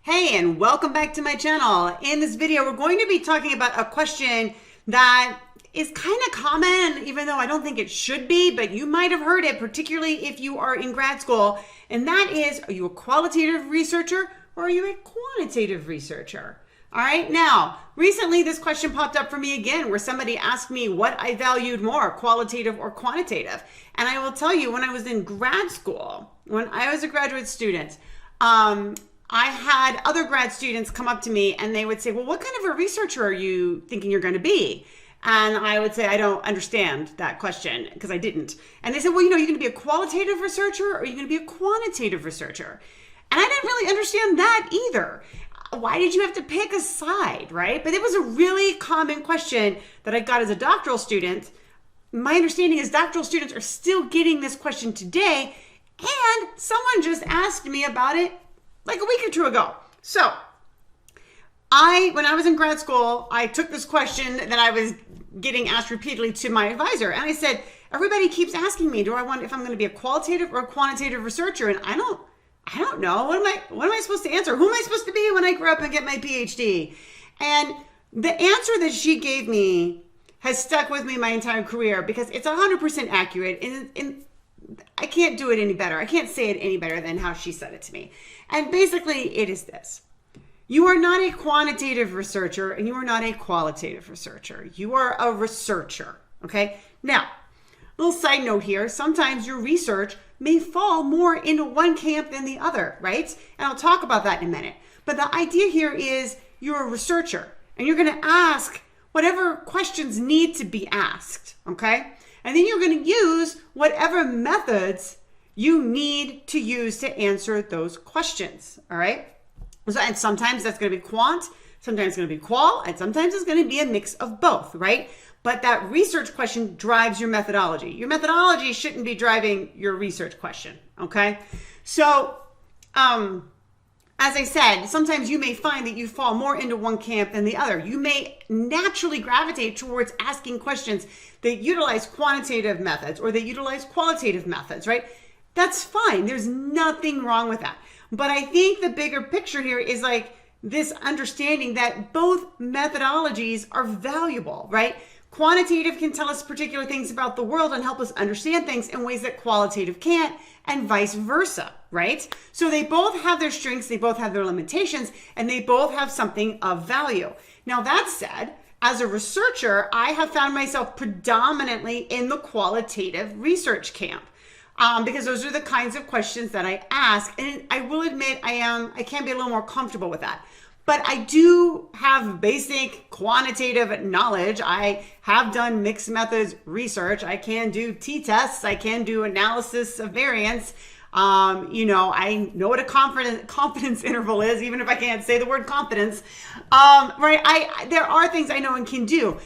Hey, and welcome back to my channel. In this video, we're going to be talking about a question that is kind of common, even though I don't think it should be, but you might have heard it, particularly if you are in grad school. And that is, are you a qualitative researcher or are you a quantitative researcher? All right, now, recently this question popped up for me again, where somebody asked me what I valued more, qualitative or quantitative. And I will tell you, when I was in grad school, when I was a graduate student, I had other grad students come up to me and they would say, well, what kind of a researcher are you thinking you're going to be? And I would say, I don't understand that question, because I didn't. And they said, well, you're going to be a qualitative researcher or are you going to be a quantitative researcher? And I didn't really understand that either. Why did you have to pick a side, right? But it was a really common question that I got as a doctoral student. My understanding is doctoral students are still getting this question today. And someone just asked me about it like a week or two ago. So when I was in grad school, I took this question that I was getting asked repeatedly to my advisor. And I said, everybody keeps asking me, if I'm going to be a qualitative or a quantitative researcher? And I don't know. What am I supposed to answer? Who am I supposed to be when I grow up and get my PhD? And the answer that she gave me has stuck with me my entire career, because it's 100% accurate. And I can't do it any better. I can't say it any better than how she said it to me. And basically it is this: you are not a quantitative researcher and you are not a qualitative researcher. You are a researcher. Okay. Now, little side note here. Sometimes your research may fall more into one camp than the other, right? And I'll talk about that in a minute. But the idea here is you're a researcher and you're going to ask whatever questions need to be asked. Okay. And then you're going to use whatever methods you need to use to answer those questions. All right. So, and sometimes that's going to be quant, sometimes it's going to be qual, and sometimes it's going to be a mix of both, right? But that research question drives your methodology. Your methodology shouldn't be driving your research question. Okay. So, as I said, sometimes you may find that you fall more into one camp than the other. You may naturally gravitate towards asking questions that utilize quantitative methods or that utilize qualitative methods, right? That's fine. There's nothing wrong with that. But I think the bigger picture here is like this understanding that both methodologies are valuable, right? Quantitative can tell us particular things about the world and help us understand things in ways that qualitative can't, and vice versa, right? So they both have their strengths, they both have their limitations, and they both have something of value. Now, that said, as a researcher, I have found myself predominantly in the qualitative research camp. Because those are the kinds of questions that I ask. And I will admit I can be a little more comfortable with that. But I do have basic quantitative knowledge. I have done mixed methods research. I can do t-tests. I can do analysis of variance. I know what a confidence interval is, even if I can't say the word confidence. Right? There are things I know and can do.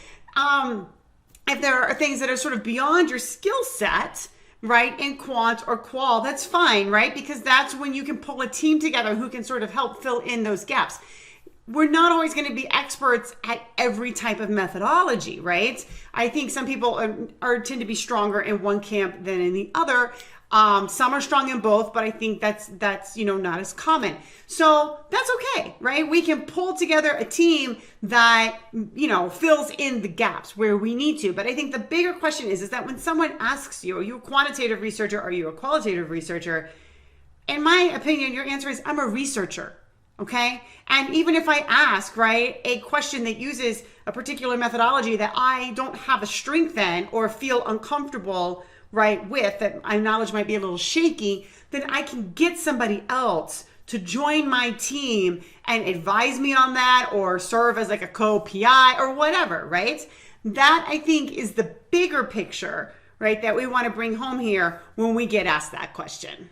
If there are things that are sort of beyond your skill set, right, in quant or qual, that's fine, right? Because that's when you can pull a team together who can sort of help fill in those gaps. We're not always going to be experts at every type of methodology, right? I think some people tend to be stronger in one camp than in the other. Some are strong in both, but I think that's not as common. So that's okay, right? We can pull together a team that, fills in the gaps where we need to. But I think the bigger question is that when someone asks you, are you a quantitative researcher? Are you a qualitative researcher? In my opinion, your answer is, I'm a researcher. Okay. And even if I ask, right, a question that uses a particular methodology that I don't have a strength in or feel uncomfortable, right, with, that my knowledge might be a little shaky, then I can get somebody else to join my team and advise me on that, or serve as like a co-PI or whatever, right? That, I think, is the bigger picture, right, that we want to bring home here when we get asked that question.